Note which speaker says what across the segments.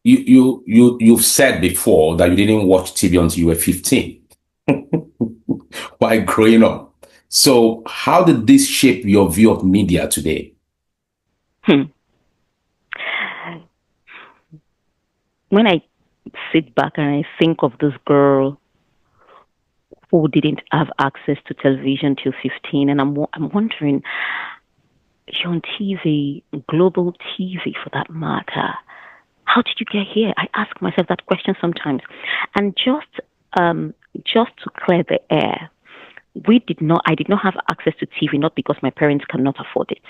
Speaker 1: you've said before that you didn't watch TV until you were 15 while growing up. So how did this shape your view of media today?
Speaker 2: Hmm. When I sit back and I think of this girl who didn't have access to television till 15, and I'm wondering, you're on TV, global TV for that matter. How did you get here? I ask myself that question sometimes. And um, just to clear the air, I did not have access to TV, not because my parents cannot afford it.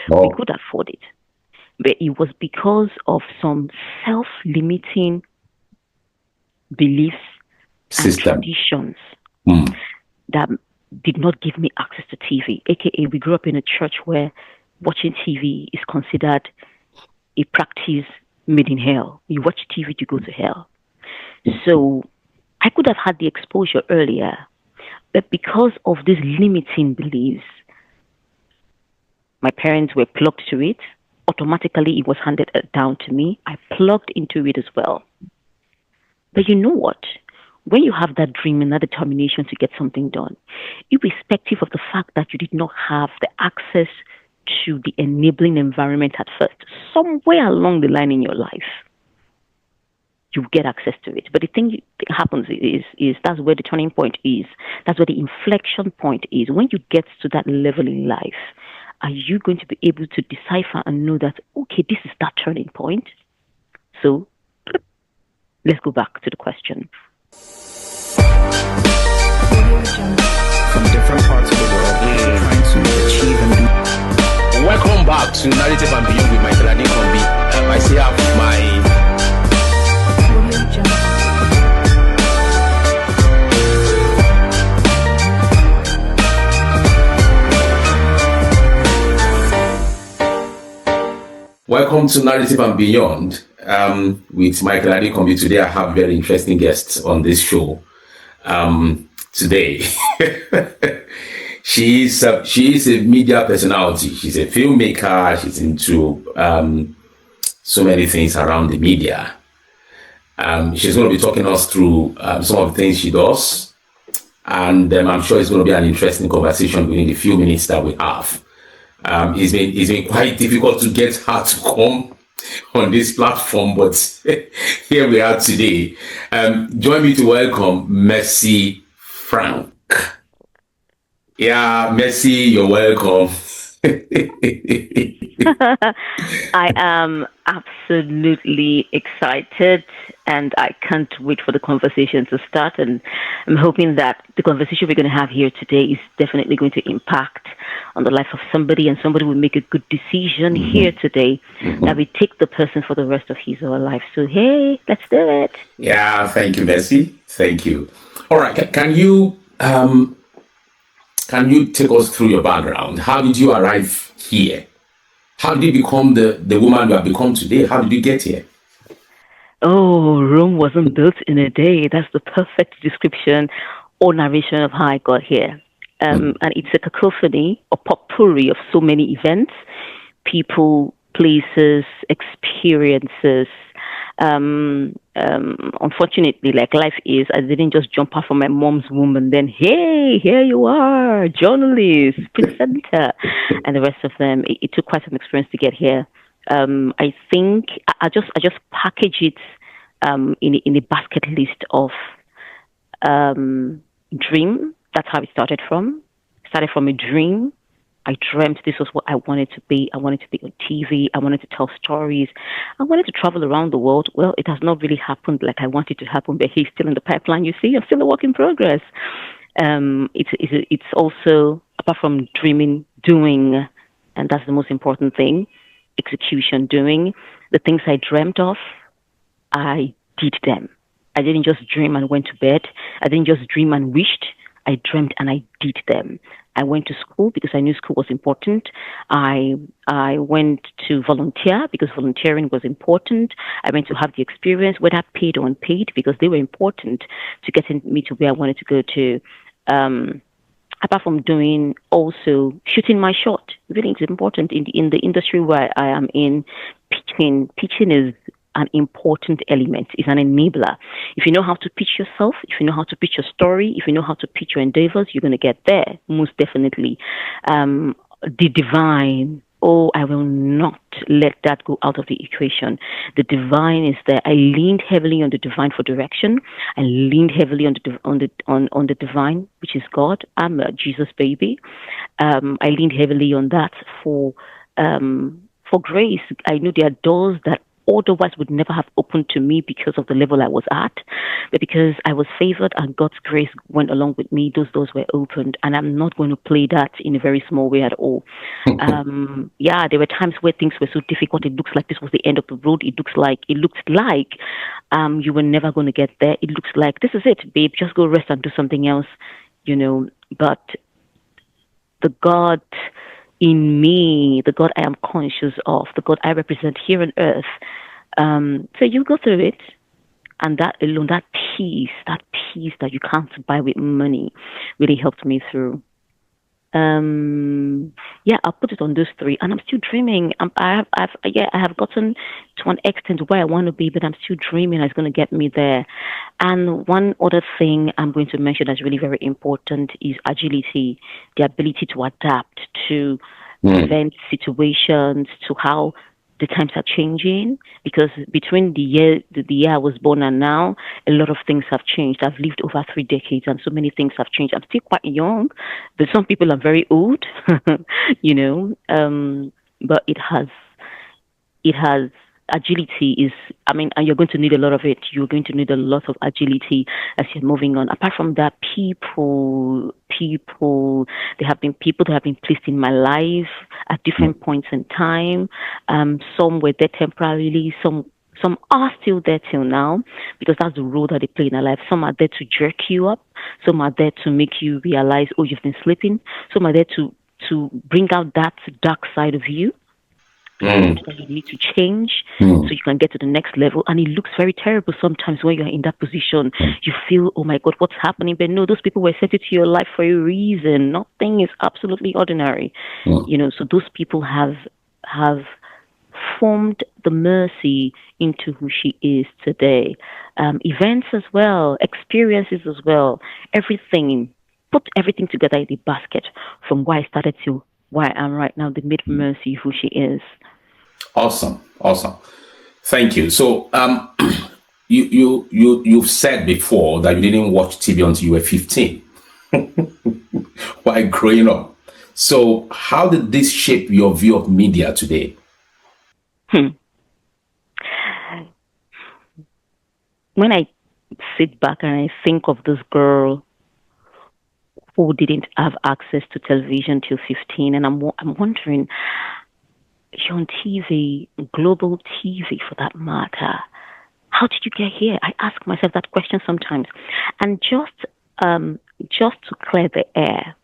Speaker 2: We
Speaker 1: Oh,
Speaker 2: could afford it, but it was because of some self-limiting beliefs and
Speaker 1: system.
Speaker 2: traditions
Speaker 1: Hmm.
Speaker 2: that did not give me access to TV. AKA, we grew up in a church where watching TV is considered a practice made in hell. You watch TV to go to hell. So I could have had the exposure earlier, but because of these limiting beliefs, my parents were plugged to it. Automatically, it was handed down to me. I plugged into it as well. But you know what? When you have that dream and that determination to get something done, irrespective of the fact that you did not have the access to the enabling environment at first, somewhere along the line in your life, you get access to it. But the thing that happens is that's where the turning point is. That's where the inflection point is. When you get to that level in life, are you going to be able to decipher and know that, okay, this is that turning point? So let's go back to the question.
Speaker 3: From different parts of the world, trying to achieve and do.
Speaker 1: Welcome back to Narrative and Beyond with Michael Adekombi. I still have my Welcome to Narrative and Beyond with Michael Adekombi. Today I have very interesting guests on this show. Today, she is a media personality. She's a filmmaker. She's into so many things around the media. She's going to be talking us through some of the things she does, and I'm sure it's going to be an interesting conversation within the few minutes that we have. It's been quite difficult to get her to come on this platform, but here we are today. Join me to welcome Mercy Frank. Yeah, Mercy, you're welcome.
Speaker 2: I am absolutely excited and I can't wait for the conversation to start. And I'm hoping that the conversation we're going to have here today is definitely going to impact on the life of somebody and somebody will make a good decision here today that we take the person for the rest of his or her life. So, hey, let's do it.
Speaker 1: Yeah, thank you, Mercy. Thank you. All right, can you take us through your background? How did you arrive here? How did you become the woman you have become today? How did you get here?
Speaker 2: Oh, Rome wasn't built in a day. That's the perfect description or narration of how I got here. And it's a cacophony or potpourri of so many events, people, places, experiences. Unfortunately, like life is, I didn't just jump out from my mom's womb and then, hey, here you are, journalist, presenter, and the rest of them. It took quite some experience to get here. I think I just package it in a basket list of dream. That's how it started from. Started from a dream. I dreamt this was what I wanted to be. I wanted to be on TV. I wanted to tell stories. I wanted to travel around the world. Well, it has not really happened like I wanted to happen, but he's still in the pipeline. You see, I'm still a work in progress. It's also, apart from dreaming, doing, and that's the most important thing, execution, doing. The things I dreamt of, I did them. I didn't just dream and went to bed. I didn't just dream and wished. I dreamt and I did them. I went to school because I knew school was important. I went to volunteer because volunteering was important. I went to have the experience, whether paid or unpaid, because they were important to getting me to where I wanted to go to. Apart from doing also shooting my shot, really it's important in the industry where I am in. Pitching is an important element. It's an enabler. If you know how to pitch yourself, if you know how to pitch your story, if you know how to pitch your endeavors, you're going to get there, most definitely. The divine, oh, I will not let that go out of the equation. The divine is there. I leaned heavily on the divine for direction. I leaned heavily on the divine, which is God. I'm a Jesus baby. I leaned heavily on that for grace. I knew there are doors that otherwise would never have opened to me because of the level I was at, but because I was favored and God's grace went along with me, those doors were opened, and I'm not going to play that in a very small way at all. Yeah, there were times where things were so difficult. It looks like this was the end of the road. It looked like you were never going to get there. It looks like this is it, babe. Just go rest and do something else, But the God in me, the God I am conscious of, the God I represent here on earth. So you go through it, and that alone, that peace that you can't buy with money, really helped me through. Yeah, I'll put it on those three, and I'm still dreaming. I have gotten to an extent where I want to be, but I'm still dreaming it's going to get me there. And one other thing I'm going to mention that's really very important is agility, the ability to adapt to event situations, to how the times are changing, because between the year I was born and now, a lot of things have changed. I've lived over 3 decades, and so many things have changed. I'm still quite young, but some people are very old, but it has agility is, and you're going to need a lot of it. You're going to need a lot of agility as you're moving on. Apart from that, people, there have been people that have been placed in my life at different points in time. Some were there temporarily, some are still there till now, because that's the role that they play in our life. Some are there to jerk you up. Some are there to make you realize, oh, you've been sleeping. Some are there to bring out that dark side of you. That you need to change so you can get to the next level. And it looks very terrible sometimes when you're in that position. You feel, oh my God, what's happening? But no, those people were sent into your life for a reason. Nothing is absolutely ordinary. So those people have formed the mercy into who she is today. Events as well, experiences as well, everything. Put everything together in the basket from where I started to where I am right now. They made mercy who she is.
Speaker 1: Awesome. Thank you. So, you've said before that you didn't watch TV until you were 15, while growing up. So, how did this shape your view of media today?
Speaker 2: When I sit back and I think of this girl who didn't have access to television till 15, and I'm wondering, you're on TV, global TV for that matter. How did you get here? I ask myself that question sometimes. And just to clear the air,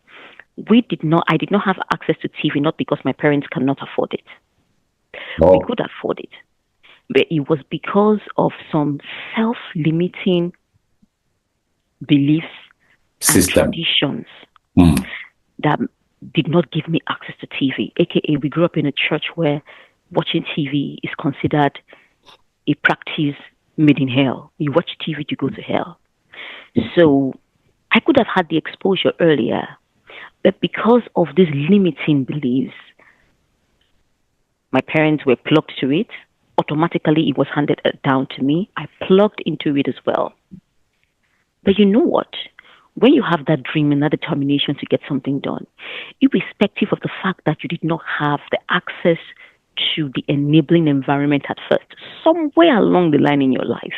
Speaker 2: I did not have access to TV, not because my parents cannot afford it.
Speaker 1: Oh.
Speaker 2: We could afford it. But it was because of some self-limiting beliefs and traditions that did not give me access to TV. AKA, we grew up in a church where watching TV is considered a practice made in hell. You watch TV to go to hell. So I could have had the exposure earlier, but because of these limiting beliefs, my parents were plugged to it. Automatically, it was handed down to me. I plugged into it as well. But you know what? When you have that dream and that determination to get something done, irrespective of the fact that you did not have the access to the enabling environment at first, somewhere along the line in your life,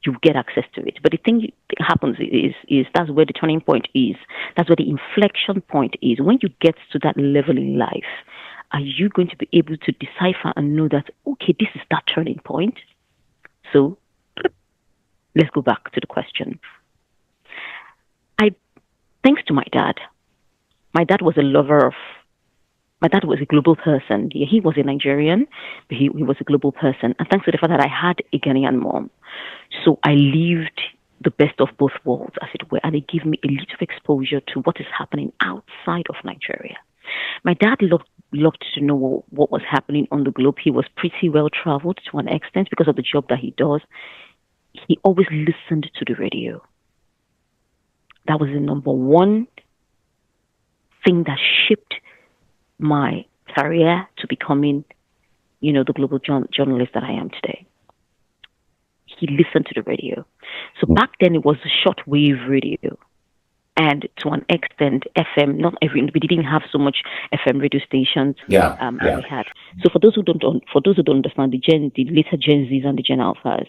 Speaker 2: you get access to it. But the thing that happens is that's where the turning point is. That's where the inflection point is. When you get to that level in life, are you going to be able to decipher and know that, okay, this is that turning point? So let's go back to the question. Thanks to my dad was my dad was a global person. Yeah, he was a Nigerian, but he was a global person. And thanks to the fact that I had a Ghanaian mom, so I lived the best of both worlds, as it were, and it gave me a little exposure to what is happening outside of Nigeria. My dad loved loved to know what was happening on the globe. He was pretty well traveled to an extent because of the job that he does. He always listened to the radio. That was the number one thing that shaped my career to becoming, the global journalist that I am today. He listened to the radio. So back then it was a shortwave radio. And to an extent, FM, we didn't have so much FM radio stations as we had. So for those who don't understand, the later Gen Zs and the Gen Alphas,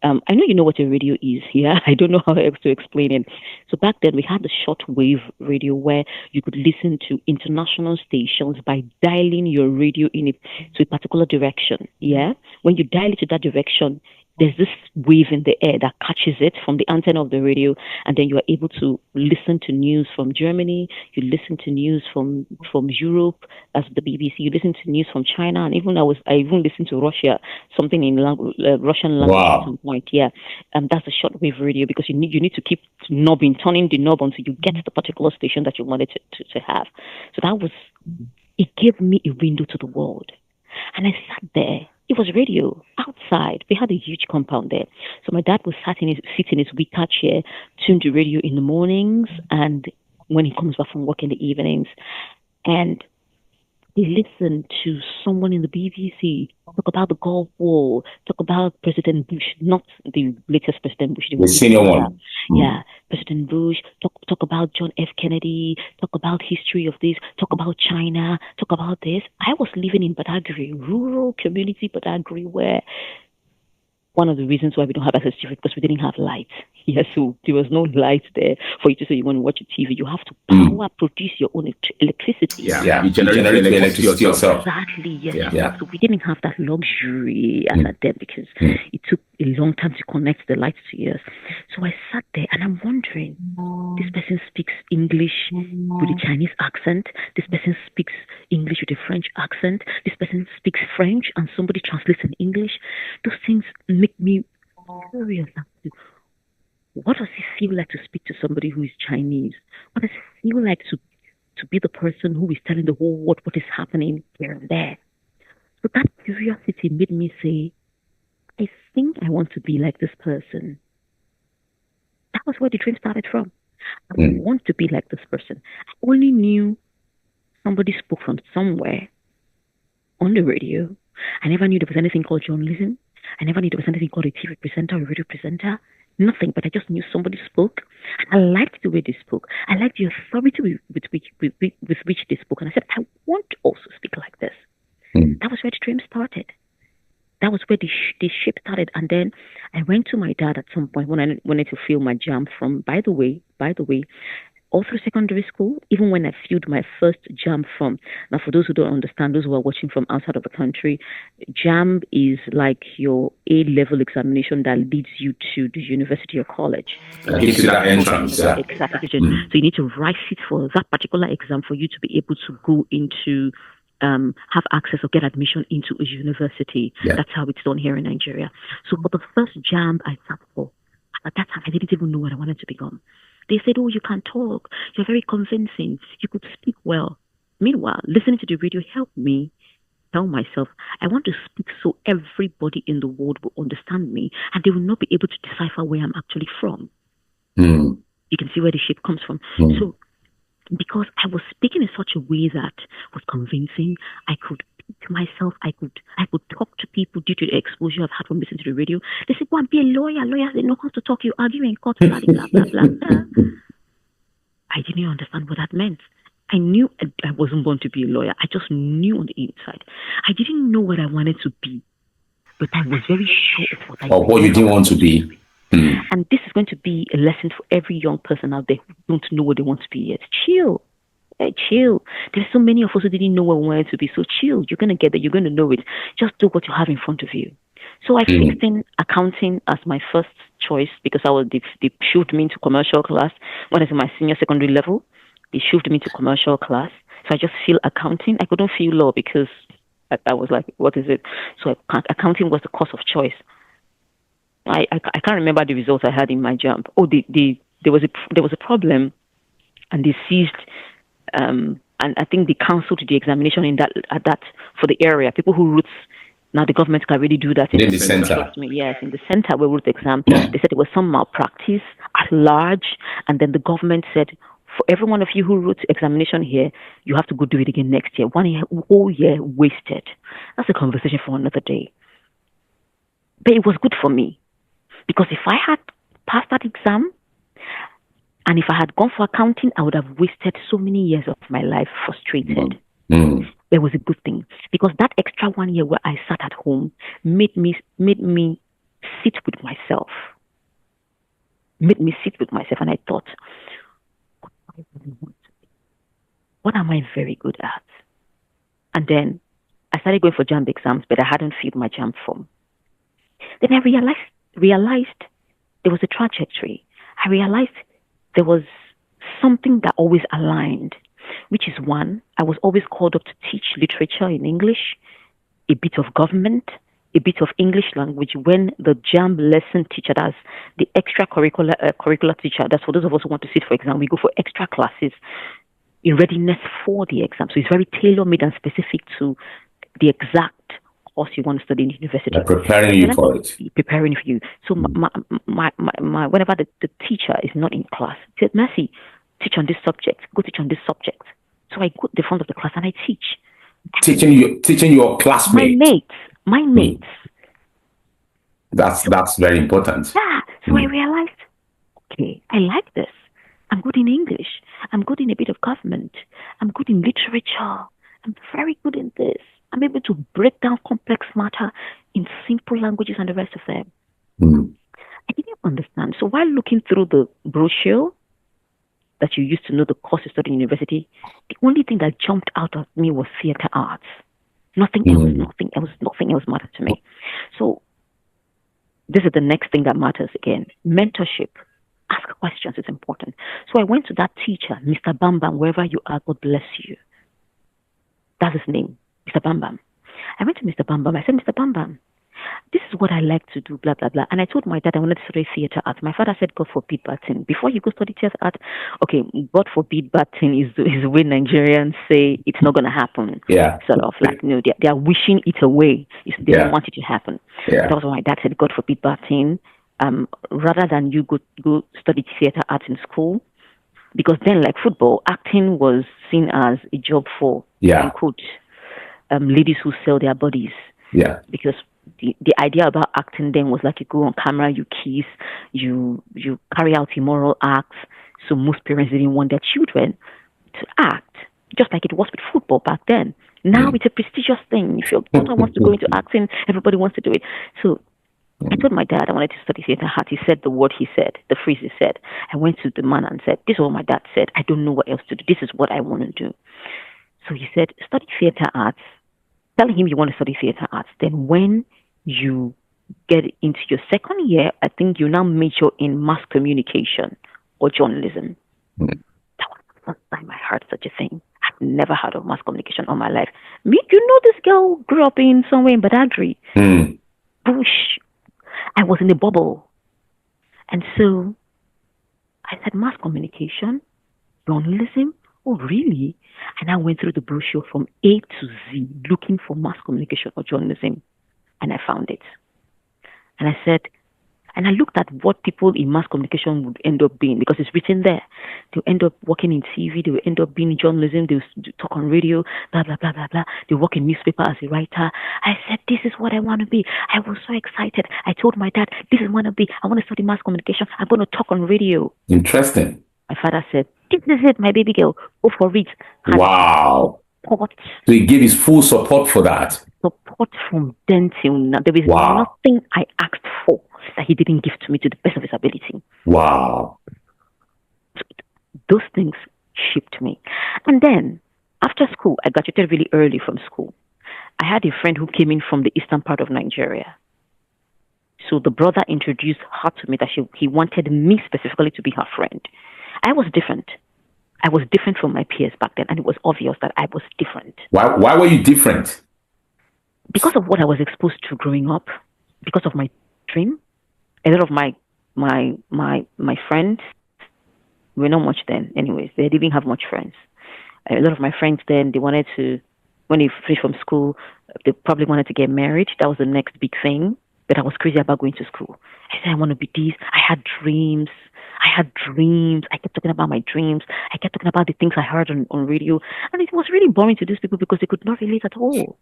Speaker 2: I know you know what a radio is here. I don't know how else to explain it. So back then we had the shortwave radio where you could listen to international stations by dialing your radio to a particular direction. Yeah, when you dial it to that direction, there's this wave in the air that catches it from the antenna of the radio, and then you are able to listen to news from Germany, you listen to news from Europe, as the BBC, you listen to news from China, and I even listened to Russia, something in Russian language at some point. Yeah, that's a shortwave radio because you need to keep turning the knob until you get to the particular station that you wanted to have. So it gave me a window to the world, and I sat there. It was radio outside. We had a huge compound there. So my dad would sit in his wicker chair, tune to radio in the mornings, and when he comes back from work in the evenings. And he listened to someone in the BBC talk about the Gulf War, talk about President Bush, not the latest President Bush.
Speaker 1: The senior one.
Speaker 2: Yeah, President Bush, talk about John F. Kennedy, talk about history of this, talk about China, talk about this. I was living in Badagry, rural community Badagry, where one of the reasons why we don't have access to it because we didn't have lights. Yeah, so there was no light there for you to say you want to watch a TV. You have to produce your own electricity.
Speaker 1: Yeah. You generate electricity yourself.
Speaker 2: Exactly, yes.
Speaker 1: Yeah.
Speaker 2: So we didn't have that luxury at that because it took a long time to connect the lights to us. So I sat there and I'm wondering, this person speaks English with a Chinese accent. This person speaks English with a French accent. This person speaks French and somebody translates in English. Those things make me curious as to what does it feel like to speak to somebody who is Chinese? What does it feel like to be the person who is telling the whole world what is happening here and there? So that curiosity made me say, I think I want to be like this person. That was where the dream started from. I want to be like this person. I only knew somebody spoke from somewhere on the radio. I never knew there was anything called journalism. I never knew there was anything called a TV presenter or a radio presenter. Nothing, but I just knew somebody spoke. I liked the way they spoke. I liked the authority with which they spoke. And I said, I want to also speak like this. That was where the dream started. That was where the ship started. And then I went to my dad at some point when I wanted to fill my JAM from, by the way, all through secondary school, even when I filled my first JAM from, now for those who don't understand, those who are watching from outside of the country, JAM is like your A-level examination that leads you to the university or college.
Speaker 1: Gives you that entrance. Yeah.
Speaker 2: Exactly. So you need to write it for that particular exam for you to be able to go into, have access or get admission into a university. Yeah. That's how it's done here in Nigeria. So for the first JAM I sat for, at that time I didn't even know what I wanted to become. They said, oh, you can talk. You're very convincing. You could speak well. Meanwhile, listening to the radio helped me tell myself, I want to speak so everybody in the world will understand me and they will not be able to decipher where I'm actually from. You can see where the shape comes from. So because I was speaking in such a way that was convincing, I could pick myself, I could talk to people due to the exposure I've had from listening to the radio. They said, go and be a lawyer. Lawyers, they know how to talk. You argue in court, blah, blah, blah, blah. I didn't understand what that meant. I knew I wasn't born to be a lawyer. I just knew on the inside. I didn't know what I wanted to be, but I was very sure of what I wanted.
Speaker 1: Or what you didn't want to be.
Speaker 2: And this is going to be a lesson for every young person out there who don't know what they want to be yet. Chill. Chill. There's so many of us who didn't know what we wanted to be. So chill. You're going to get there. You're going to know it. Just do what you have in front of you. So I fixed in accounting as my first choice because they shoved me into commercial class when I was in my senior secondary level. They shoved me to commercial class. So I just feel accounting. I couldn't feel law because I was like, what is it? So accounting was the course of choice. I can't remember the results I had in my JAMB. Oh, there was a problem, and they seized and I think the counsel to the examination in that for the area, people who wrote. Now the government can really do that
Speaker 1: In the center.
Speaker 2: Trust me, yes, in the center where we wrote the exam, they said there was some malpractice at large, and then the government said, for every one of you who wrote examination here, you have to go do it again next year. 1 year, whole year wasted. That's a conversation for another day. But it was good for me because if I had passed that exam, and if I had gone for accounting, I would have wasted so many years of my life frustrated. It was a good thing because that extra 1 year where I sat at home made me sit with myself. And I thought, what am I very good at? And then I started going for JAMB exams, but I hadn't filled my JAMB form. Then I realized there was a trajectory. I realized there was something that always aligned, which is one, I was always called up to teach literature in English, a bit of government, a bit of English language. When the JAMB lesson teacher, that's the curricular teacher, that's for those of us who want to sit for exam, we go for extra classes in readiness for the exam. So it's very tailor-made and specific to the exact course you want to study in university.
Speaker 1: They're preparing you for it.
Speaker 2: Preparing for you. So whenever the teacher is not in class, he said, Mercy, teach on this subject. Go teach on this subject. So I go to the front of the class and I teach.
Speaker 1: Teaching your classmates.
Speaker 2: My mates.
Speaker 1: That's very important.
Speaker 2: Yeah. So I realized, okay, I like this. I'm good in English. I'm good in a bit of government. I'm good in literature. I'm very good in this. I'm able to break down complex matter in simple languages and the rest of them. I didn't understand. So while looking through the brochure that you used to know the course you study in university, the only thing that jumped out at me was theater arts. Nothing else mattered to me. So this is the next thing that matters again. Mentorship. Ask questions is important. So I went to that teacher, Mr. Bambam, wherever you are, God bless you. That's his name, Mr. Bambam. I went to Mr. Bambam. I said, Mr. Bambam, this is what I like to do, blah, blah, blah. And I told my dad I wanted to study theater art. My father said, God forbid bad thing. Before you go study theater art, okay, God forbid bad thing is the way Nigerians say it's not going to happen.
Speaker 1: Yeah.
Speaker 2: Sort of like, they are wishing it away. They don't want it to happen.
Speaker 1: Yeah.
Speaker 2: That was why my dad said, God forbid bad thing. Rather than you go study theater art in school, because then, like football, acting was seen as a job for quote, ladies who sell their bodies.
Speaker 1: Yeah.
Speaker 2: Because the idea about acting then was like you go on camera, you kiss, you carry out immoral acts. So most parents didn't want their children to act, just like it was with football back then. Now it's a prestigious thing. If your daughter wants to go into acting, everybody wants to do it. So I told my dad I wanted to study theater art. He said the word he said, the phrase he said. I went to the man and said, this is what my dad said. I don't know what else to do. This is what I want to do. So he said, study theater arts. Telling him you want to study theater arts. Then when you get into your second year, I think you now major in mass communication or journalism. That was the first time I heard such a thing. I've never heard of mass communication all my life. Me, this girl grew up in somewhere in Badagry. Bush. I was in a bubble. And so I said, mass communication, journalism, oh, really? And I went through the brochure from A to Z, looking for mass communication or journalism. And I found it. And I said, and I looked at what people in mass communication would end up being, because it's written there. They'll end up working in TV, they will end up being in journalism, they'll talk on radio, blah, blah, blah, blah, blah. They work in newspaper as a writer. I said, this is what I want to be. I was so excited. I told my dad, this is what I want to be. I want to study mass communication. I'm going to talk on radio.
Speaker 1: Interesting.
Speaker 2: My father said, this is it, my baby girl. Go for it. And
Speaker 1: wow.
Speaker 2: Support.
Speaker 1: So he gave his full support for that.
Speaker 2: Support from then till now. There is nothing I asked for that he didn't give to me to the best of his ability.
Speaker 1: Wow.
Speaker 2: Those things shaped me. And then, after school, I graduated really early from school. I had a friend who came in from the eastern part of Nigeria. So the brother introduced her to me that he wanted me specifically to be her friend. I was different. I was different from my peers back then, and it was obvious that I was different.
Speaker 1: Why were you different?
Speaker 2: Because of what I was exposed to growing up, because of my dream. A lot of my friends were not much then. Anyways, they didn't have much friends. A lot of my friends then, they wanted to, when they finished from school, they probably wanted to get married. That was the next big thing. But I was crazy about going to school. I said, I want to be this. I had dreams. I kept talking about my dreams. I kept talking about the things I heard on radio. And it was really boring to these people because they could not relate at all.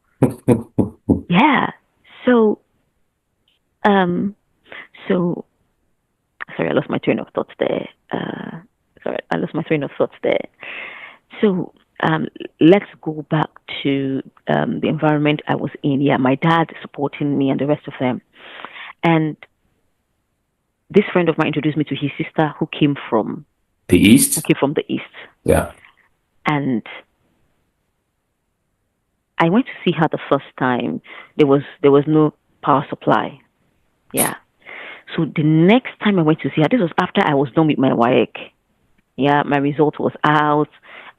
Speaker 2: Yeah. So, so, sorry, I lost my train of thoughts there. So, let's go back to the environment I was in. Yeah, my dad supporting me and the rest of them. And this friend of mine introduced me to his sister who came from
Speaker 1: the East.
Speaker 2: Yeah. And I went to see her the first time. There was no power supply. Yeah. So the next time I went to see her, this was after I was done with my WAEC. Yeah, my result was out,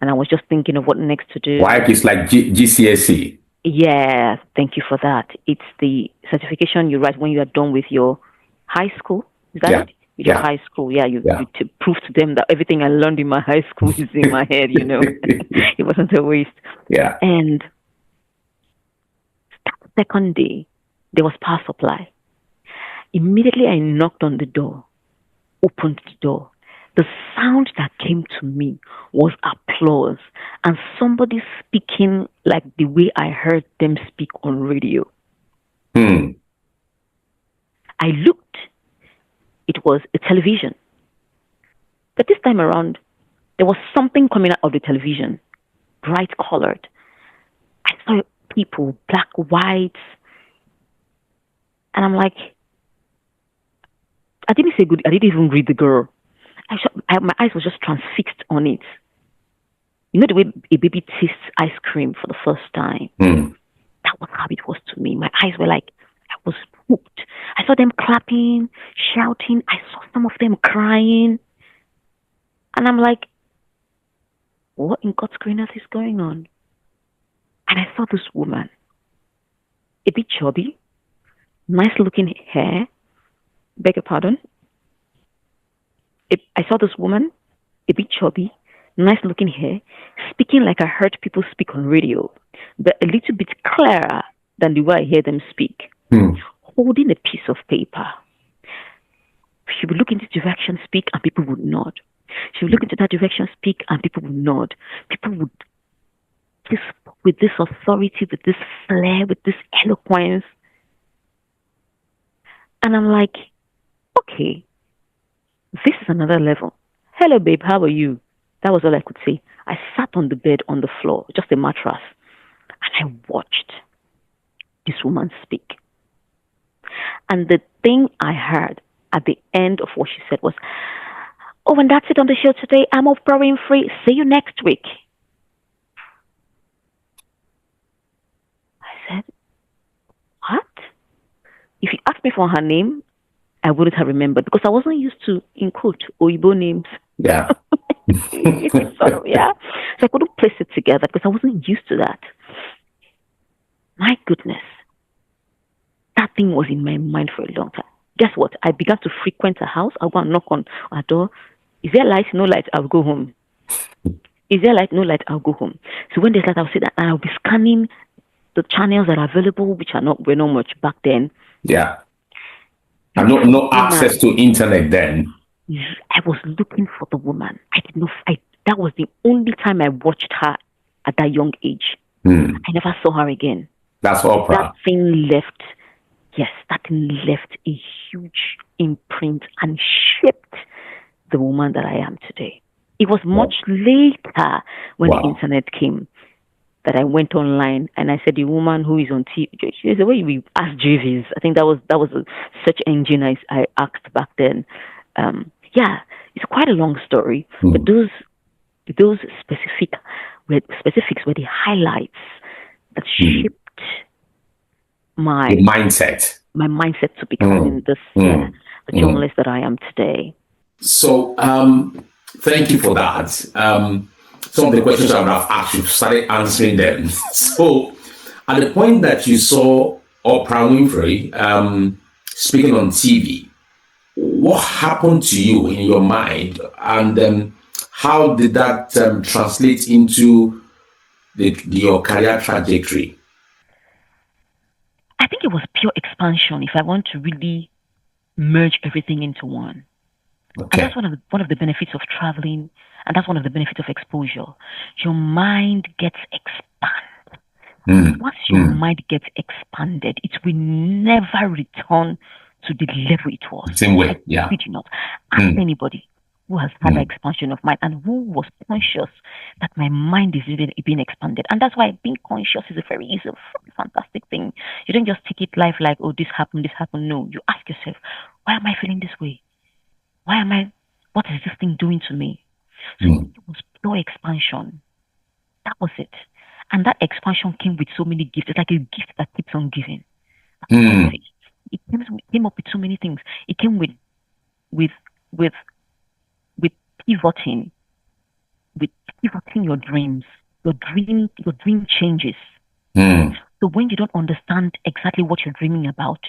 Speaker 2: and I was just thinking of what next to do.
Speaker 1: WAEC is like GCSE.
Speaker 2: Yeah, thank you for that. It's the certification you write when you are done with your high school. Is that it? With your high school, you to prove to them that everything I learned in my high school is in my head, It wasn't a waste.
Speaker 1: Yeah.
Speaker 2: And that second day, there was power supply. Immediately I knocked on the door, opened the door. The sound that came to me was applause and somebody speaking like the way I heard them speak on radio. I looked. It was a television. But this time around, there was something coming out of the television, bright colored. I saw people, black, white. And I'm like, I didn't say good. I didn't even read the girl. My eyes were just transfixed on it. You know the way a baby tastes ice cream for the first time? That was how it was to me. My eyes were like, I was hooked. I saw them clapping, shouting. I saw some of them crying. And I'm like, what in God's green earth is going on? And I saw this woman, a bit chubby, nice looking hair. Beg your pardon? I saw this woman, a bit chubby, nice looking hair, speaking like I heard people speak on radio, but a little bit clearer than the way I hear them speak. Holding a piece of paper. She would look in this direction, speak, and people would nod. She would look into that direction, speak, and people would nod. People would just, with this authority, with this flair, with this eloquence. And I'm like, okay, this is another level. Hello, babe, how are you? That was all I could say. I sat on the bed on the floor, just a mattress, and I watched this woman speak. And the thing I heard at the end of what she said was, oh, and that's it on the show today. I'm Oprah Winfrey. See you next week. I said, what? If you asked me for her name, I wouldn't have remembered because I wasn't used to, in quote, Oyibo names.
Speaker 1: Yeah.
Speaker 2: So I couldn't place it together because I wasn't used to that. My goodness. That thing was in my mind for a long time. Guess what? I began to frequent a house. I'll go and knock on a door. Is there light? No light. I'll go home. Is there light? No light. I'll go home. So when there's light, I'll say that, and I'll be scanning the channels that are available, which were not much back then.
Speaker 1: Yeah. And no access to internet then.
Speaker 2: I was looking for the woman. I did not. That was the only time I watched her at that young age. I never saw her again.
Speaker 1: That's Oprah.
Speaker 2: That thing left. Yes, that thing left a huge imprint and shaped the woman that I am today. It was much later when the internet came that I went online and I said, the woman who is on TV, the way we asked Jeeves, I think that was a search engine I asked back then. It's quite a long story, but those specifics were the highlights that shaped my mindset to becoming the journalist that I am today.
Speaker 1: So, thank you for that. Some of the questions I would have asked, you started answering them. So, at the point that you saw Oprah Winfrey speaking on TV, what happened to you in your mind, and how did that translate into your career trajectory?
Speaker 2: I think it was pure expansion. If I want to really merge everything into one.
Speaker 1: Okay.
Speaker 2: And that's one of the benefits of traveling, and that's one of the benefits of exposure. Your mind gets expanded. Once your mind gets expanded, it will never return to the level it was.
Speaker 1: Same way, yeah.
Speaker 2: I do not. Ask anybody who has had an expansion of mind and who was conscious that my mind is being expanded. And that's why being conscious is a very easy, fantastic thing. You don't just take it life like, oh, this happened. No, you ask yourself, why am I feeling this way? What is this thing doing to me? So it was pure expansion. That was it. And that expansion came with so many gifts. It's like a gift that keeps on giving. It came up with so many things. It came with pivoting, your dreams. Your dream changes. So when you don't understand exactly what you're dreaming about,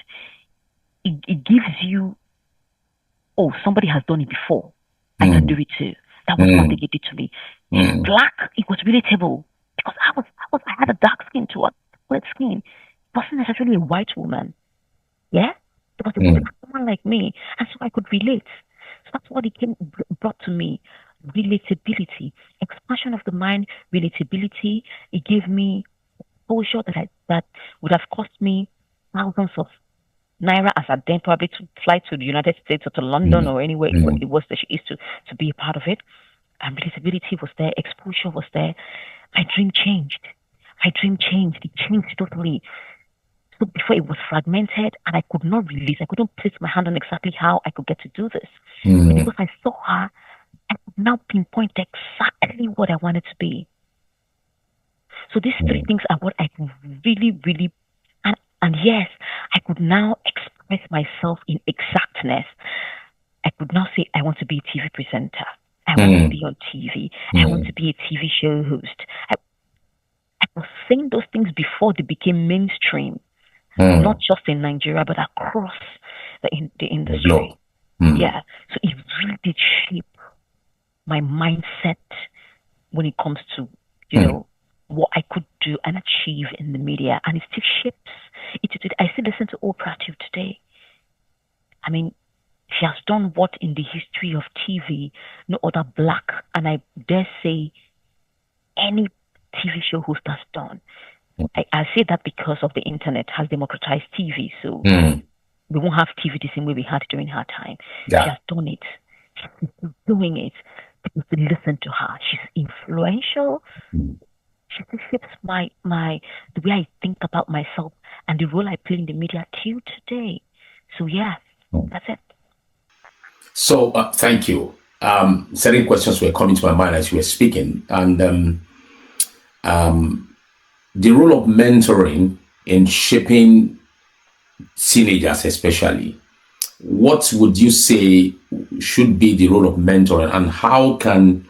Speaker 2: it gives you, oh, somebody has done it before. I can do it too. That was what they did to me. Black, it was relatable because I had a dark skin to a red skin. It wasn't necessarily a white woman. Yeah? Because it was someone like me. And so I could relate. So that's what it brought to me. Relatability. Expansion of the mind, relatability. It gave me exposure that would have cost me thousands of naira as a then probably to fly to the United States or to London or anywhere it was that she used to be a part of it. And relatability was there, exposure was there. My dream changed. It changed totally. So before it was fragmented and I could not release. I couldn't place my hand on exactly how I could get to do this. But because I saw her, I could now pinpoint exactly what I wanted to be. So these three things are what I really, really, and yes, I could now express myself in exactness. I could now say, I want to be a TV presenter. I want to be on TV. I want to be a TV show host. I was saying those things before they became mainstream, not just in Nigeria, but across the industry. Yeah. So it really did shape my mindset when it comes to, what I could do and achieve in the media. And it still shapes. I still listen to Oprah till today. I mean, she has done what in the history of TV no other black, and I dare say any TV show host has done. I say that because of the internet has democratized TV. So we won't have TV the same way we had during her time.
Speaker 1: Yeah.
Speaker 2: She has done it. She's still doing it. People still listen to her. She's influential. She still shapes the way I think about myself and the role I play in the media till today. So yeah, that's it.
Speaker 1: So thank you. Certain questions were coming to my mind as you were speaking, and the role of mentoring in shaping teenagers, especially. What would you say should be the role of mentoring, and how can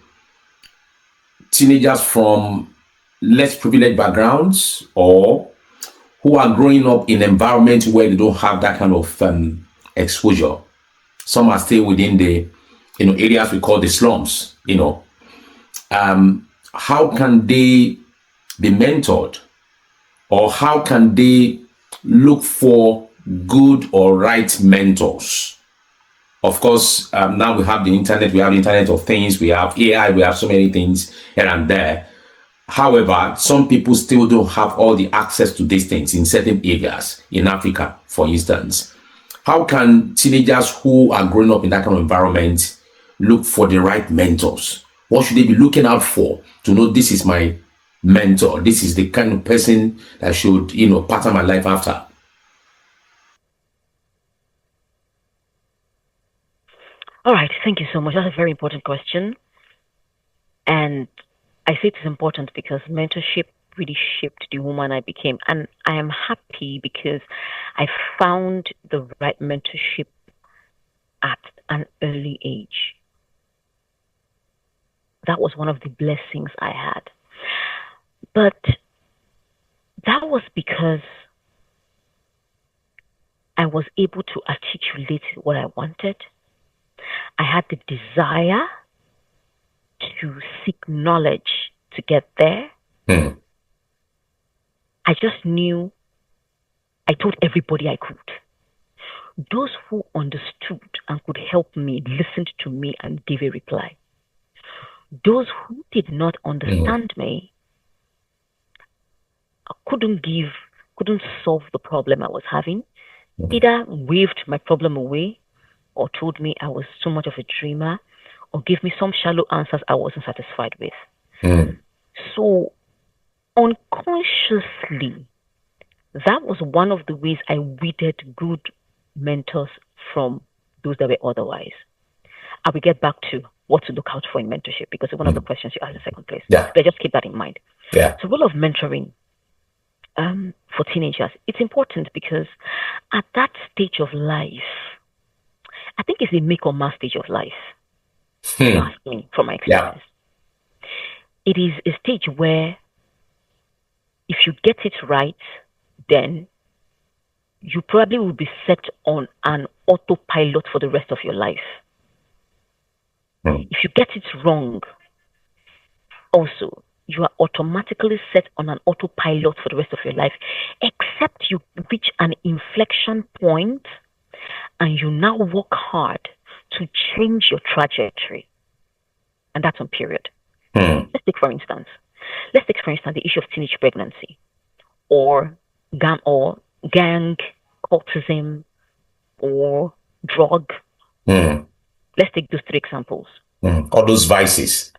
Speaker 1: teenagers from less privileged backgrounds or who are growing up in environments where they don't have that kind of exposure, some are still within the areas we call the slums, how can they be mentored, or how can they look for good or right mentors? Of course, now we have the internet, we have the Internet of Things, we have AI, we have so many things here and there. However, some people still don't have all the access to these things in certain areas, in Africa, for instance. How can teenagers who are growing up in that kind of environment look for the right mentors? What should they be looking out for to know this is my mentor? This is the kind of person that should, pattern my life after.
Speaker 2: All right. Thank you so much. That's a very important question. And I say it is important because mentorship really shaped the woman I became. And I am happy because I found the right mentorship at an early age. That was one of the blessings I had. But that was because I was able to articulate what I wanted. I had the desire to seek knowledge to get there. I just knew I told everybody I could. Those who understood and could help me listened to me and gave a reply. Those who did not understand me couldn't solve the problem I was having, either waved my problem away or told me I was so much of a dreamer or gave me some shallow answers I wasn't satisfied with. So unconsciously, that was one of the ways I weeded good mentors from those that were otherwise. I will get back to what to look out for in mentorship because it's one of the questions you asked in the second place.
Speaker 1: Yeah.
Speaker 2: But just keep that in mind.
Speaker 1: Yeah.
Speaker 2: So, role of mentoring for teenagers, it's important because at that stage of life, I think it's a make or mass stage of life. You ask me from my experience. It is a stage where if you get it right, then you probably will be set on an autopilot for the rest of your life. If you get it wrong, also, you are automatically set on an autopilot for the rest of your life, except you reach an inflection point and you now work hard to change your trajectory. And that's on period. Let's take, for instance, the issue of teenage pregnancy or gang, cultism, or drug. Let's take those three examples.
Speaker 1: All those vices.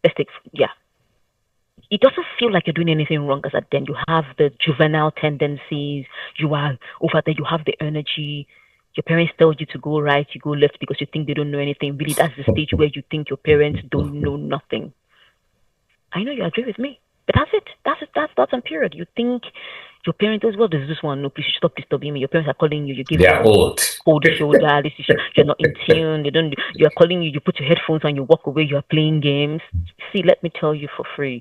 Speaker 2: It doesn't feel like you're doing anything wrong as then you have the juvenile tendencies, you are over there, you have the energy, your parents tell you to go right, you go left because you think they don't know anything. Really, that's the stage where you think your parents don't know nothing. I know you agree with me, but that's it. That's on period. You think your parents as well, there's this one, no, please stop disturbing me. Your parents are calling you, you give them
Speaker 1: old
Speaker 2: shoulder, you're not in tune, you're calling you, you put your headphones on, you walk away, you're playing games. See, let me tell you for free,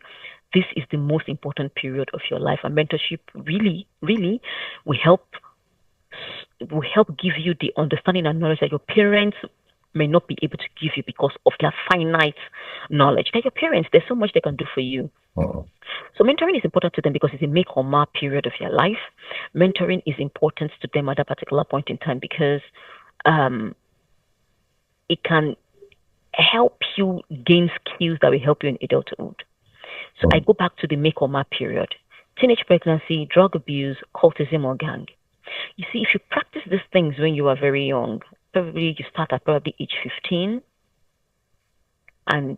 Speaker 2: this is the most important period of your life, and mentorship really, really will help give you the understanding and knowledge that your parents may not be able to give you because of their finite knowledge. They're your parents, there's so much they can do for you. So mentoring is important to them because it's a make or mar period of your life. Mentoring is important to them at a particular point in time because it can help you gain skills that will help you in adulthood. So I go back to the make or mar period. Teenage pregnancy, drug abuse, cultism, or gang. You see, if you practice these things when you are very young, probably you start at probably age 15. And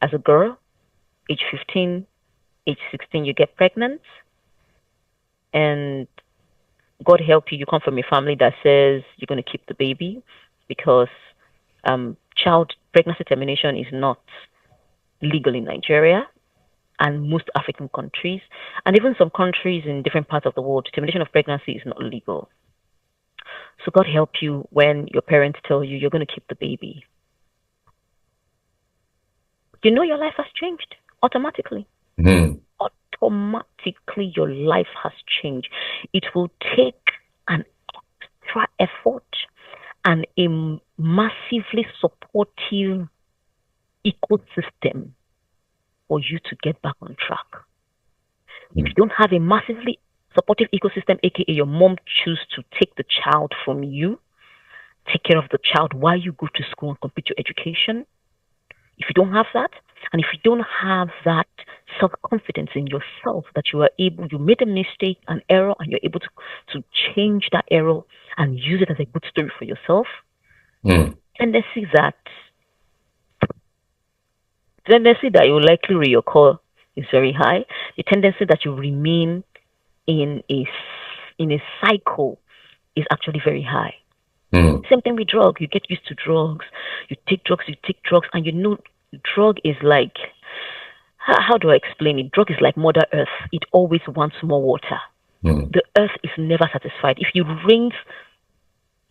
Speaker 2: as a girl, age 15, age 16, you get pregnant. And God help you, you come from a family that says you're going to keep the baby because child pregnancy termination is not legal in Nigeria and most African countries, and even some countries in different parts of the world, termination of pregnancy is not legal. So God help you when your parents tell you you're going to keep the baby. You know your life has changed automatically. Automatically, your life has changed. It will take an extra effort and a massively supportive ecosystem for you to get back on track. If you don't have a massively supportive ecosystem, aka your mom choose to take the child from you, take care of the child while you go to school and complete your education. If you don't have that, and if you don't have that self-confidence in yourself that you made a mistake, an error, and you're able to change that error and use it as a good story for yourself, tendency that you likely reoccur is very high. The tendency that you remain in a cycle is actually very high. Same thing with drugs. You get used to drugs. You take drugs, and you know drug is like, how do I explain it? Drug is like Mother Earth. It always wants more water. The earth is never satisfied. If you rain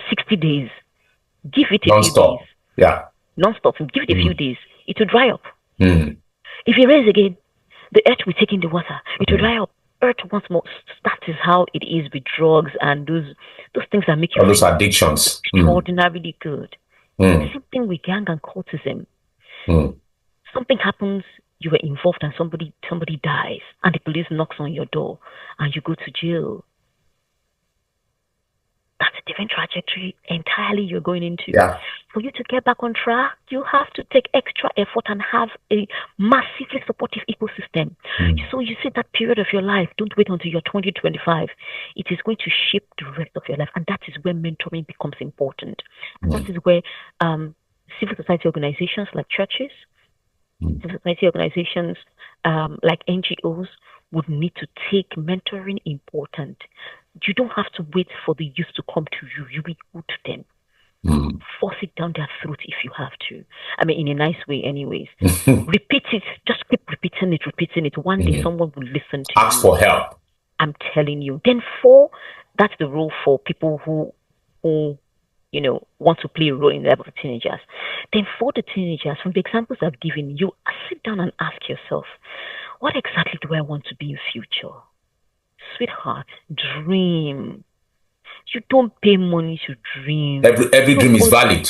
Speaker 2: 60 days, give it a few days. Non-stop. Give it a few days. It will dry up. If it rains again, the earth will take in the water. It will dry up. Earth wants more. That is how it is with drugs and those things that make you
Speaker 1: all those addictions
Speaker 2: extraordinarily good. Same thing with gang and cultism. Something happens, you were involved, and somebody dies, and the police knocks on your door, and you go to jail. That's a different trajectory entirely you're going into.
Speaker 1: Yeah.
Speaker 2: For you to get back on track, you have to take extra effort and have a massively supportive ecosystem. So you see that period of your life, don't wait until you're 20, 25. It is going to shape the rest of your life. And that is where mentoring becomes important. And that is where civil society organizations like churches, civil society organizations like NGOs would need to take mentoring important. You don't have to wait for the youth to come to you. You be good to them. Force it down their throat if you have to. I mean, in a nice way, anyways. Repeat it. Just keep repeating it. One day someone will listen to you.
Speaker 1: Ask for help.
Speaker 2: I'm telling you. Then 4, that's the rule for people who want to play a role in the life of teenagers. Then for the teenagers, from the examples I've given you, sit down and ask yourself, what exactly do I want to be in future? Sweetheart, dream. You don't pay money to dream.
Speaker 1: Every dream is valid.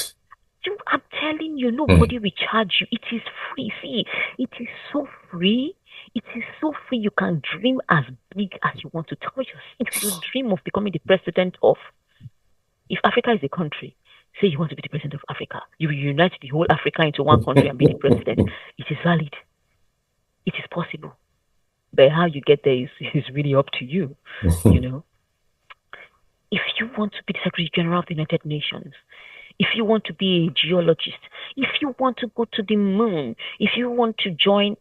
Speaker 2: I'm telling you, nobody will charge you. It is free. See, it is so free. It is so free. You can dream as big as you want to. Tell yourself, if you dream of becoming the president of, if Africa is a country, say you want to be the president of Africa, you will unite the whole Africa into one country and be the president. It is valid. It is possible. But how you get there is really up to you, you know. If you want to be the Secretary General of the United Nations, if you want to be a geologist, if you want to go to the moon, if you want to join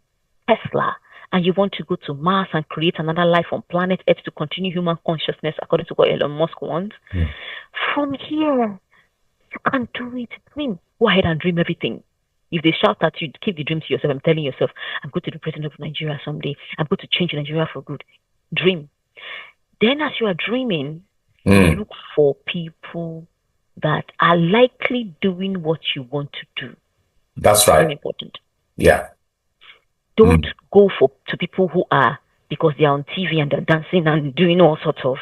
Speaker 2: Tesla and you want to go to Mars and create another life on planet Earth to continue human consciousness according to what Elon Musk wants, from here, you can do it. Dream. Go ahead and dream everything. If they shout at you, keep the dream to yourself. I'm telling yourself, I'm going to be president of Nigeria someday. I'm going to change Nigeria for good. Dream. Then as you are dreaming, look for people that are likely doing what you want to do.
Speaker 1: That's right.
Speaker 2: Very important.
Speaker 1: Yeah.
Speaker 2: Don't go to people who are, because they are on TV and they're dancing and doing all sorts of.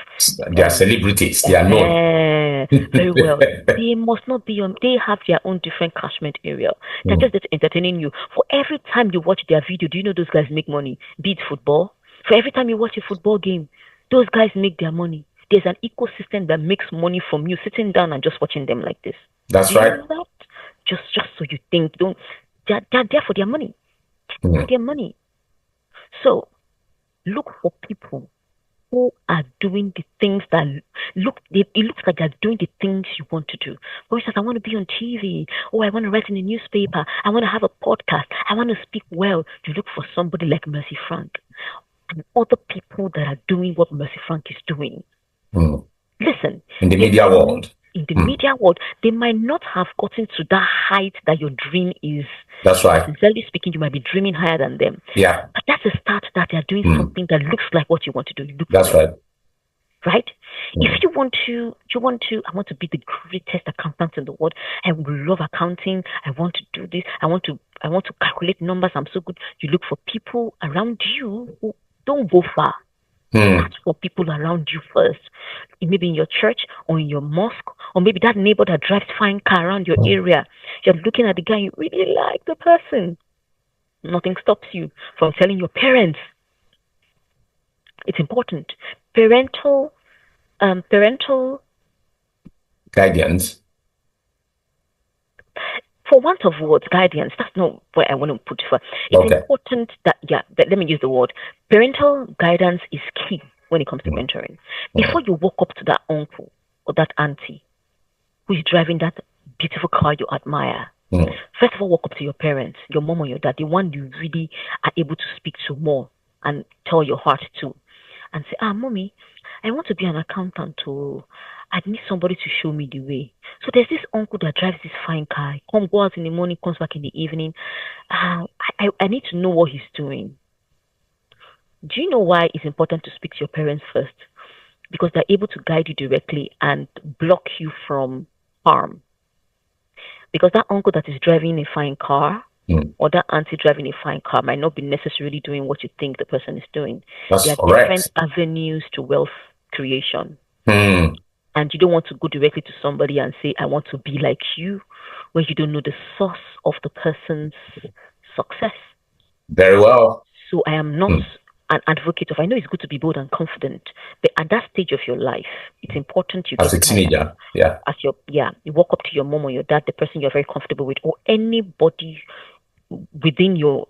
Speaker 1: They are celebrities. They are known.
Speaker 2: Very well. They must not be on. They have their own different catchment area. They're just entertaining you. For every time you watch their video, do you know those guys make money? Be it football. For every time you watch a football game, those guys make their money. There's an ecosystem that makes money from you sitting down and just watching them like this.
Speaker 1: That's right.
Speaker 2: You know that? Just so you think, they're there for their money. For their money. So look for people who are doing the things that it looks like they're doing the things you want to do. For instance, I want to be on TV. Oh, I want to write in a newspaper. I want to have a podcast. I want to speak well. You look for somebody like Mercy Frank and other people that are doing what Mercy Frank is doing. Listen.
Speaker 1: In the media world.
Speaker 2: In the media world, they might not have gotten to that height that your dream is.
Speaker 1: That's right.
Speaker 2: Sincerely speaking, you might be dreaming higher than them.
Speaker 1: Yeah.
Speaker 2: But that's a start that they're doing something that looks like what you want to do.
Speaker 1: That's right.
Speaker 2: Right? If you want to, I want to be the greatest accountant in the world. I love accounting. I want to do this. I want to calculate numbers. I'm so good. You look for people around you who don't go far. Ask for people around you first. Maybe in your church or in your mosque, or maybe that neighbor that drives fine car around your area. You're looking at the guy, you really like the person. Nothing stops you from telling your parents. It's important. Parental
Speaker 1: guidance.
Speaker 2: For want of words, guidance, that's not where I want to put it for. It's important that, let me use the word. Parental guidance is key when it comes to mentoring. Before you walk up to that uncle or that auntie who is driving that beautiful car you admire, first of all, walk up to your parents, your mom or your dad, the one you really are able to speak to more and tell your heart to, and say, mommy, I want to be an accountant too. I need somebody to show me the way. So there's this uncle that drives this fine car. He goes out in the morning, comes back in the evening. I need to know what he's doing. Do you know why it's important to speak to your parents first? Because they're able to guide you directly and block you from harm. Because that uncle that is driving a fine car or that auntie driving a fine car might not be necessarily doing what you think the person is doing.
Speaker 1: That's
Speaker 2: there are
Speaker 1: correct.
Speaker 2: different avenues to wealth creation. And you don't want to go directly to somebody and say, I want to be like you, when you don't know the source of the person's success.
Speaker 1: Very well.
Speaker 2: So I am not an advocate of, I know it's good to be bold and confident, but at that stage of your life, it's important you
Speaker 1: As
Speaker 2: get
Speaker 1: a teenager, yeah.
Speaker 2: As you walk up to your mom or your dad, the person you're very comfortable with, or anybody within your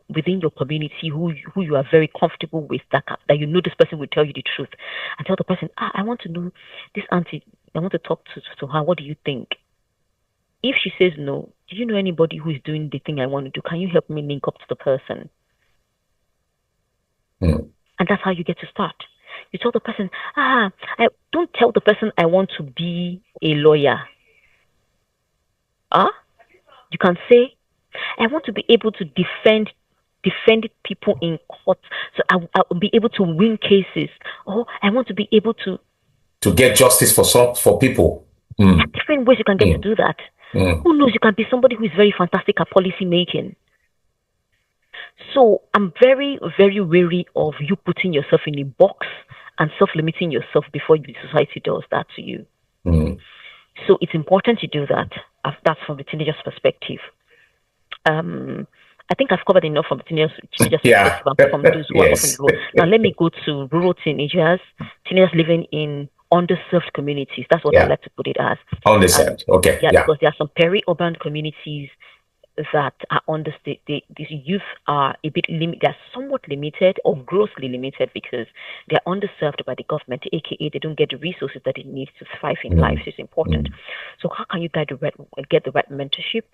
Speaker 2: community who you are very comfortable with, that you know this person will tell you the truth, and tell the person, I want to know this auntie, I want to talk to her, what do you think? If she says no, do you know anybody who is doing the thing I want to do? Can you help me link up to the person? And that's how you get to start. You tell the person, I don't tell the person I want to be a lawyer. You can say, I want to be able to defend people in court, so I'll be able to win cases. Or I want to be able to
Speaker 1: get justice for people.
Speaker 2: There are different ways you can get to do that. Who knows? You can be somebody who is very fantastic at policy making. So I'm very, very wary of you putting yourself in a box and self-limiting yourself before the society does that to you. So it's important to do that. That's from the teenager's perspective. I think I've covered enough from the teenager's perspective from those who are often rural. Now let me go to rural teenagers living in underserved communities. That's what I like to put it as.
Speaker 1: Underserved. Okay.
Speaker 2: Because there are some peri-urban communities that are underserved. These youth are a bit limited. They're somewhat limited or grossly limited because they're underserved by the government, aka they don't get the resources that they need to thrive in life. So it's important. So how can you get the right mentorship?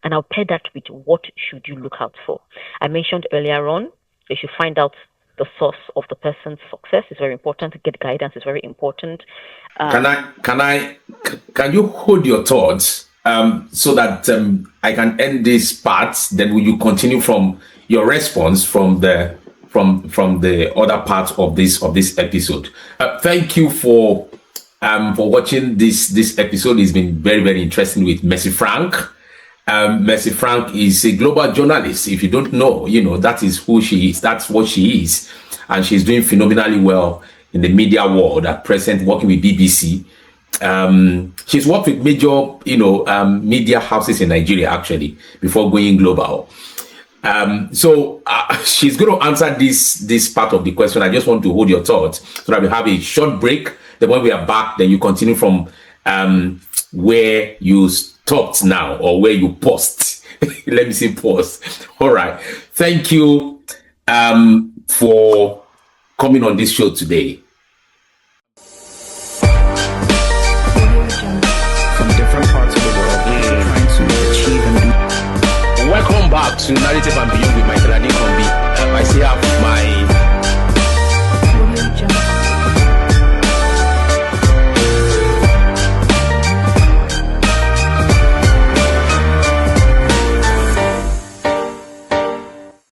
Speaker 2: And I'll pair that with what should you look out for. I mentioned earlier on, you should find out the source of the person's success. Is very important. To get guidance is very important.
Speaker 1: Can you hold your thoughts so that I can end this part? Then will you continue from your response from the other part of this episode? Thank you for watching this episode. It's been very, very interesting with Mercy Frank. Mercy Frank is a global journalist. If you don't know, that is who she is. That's what she is. And she's doing phenomenally well in the media world at present, working with BBC. She's worked with major, media houses in Nigeria, actually, before going global. So she's going to answer this part of the question. I just want to hold your thoughts so that we have a short break. Then when we are back, then you continue from where you stopped now, or where you paused. Let me say pause. All right. Thank you for coming on this show today.
Speaker 3: From different parts of the world, trying to achieve and do.
Speaker 1: Welcome back to Narrative and Beyond with my Trading Combi. I still have my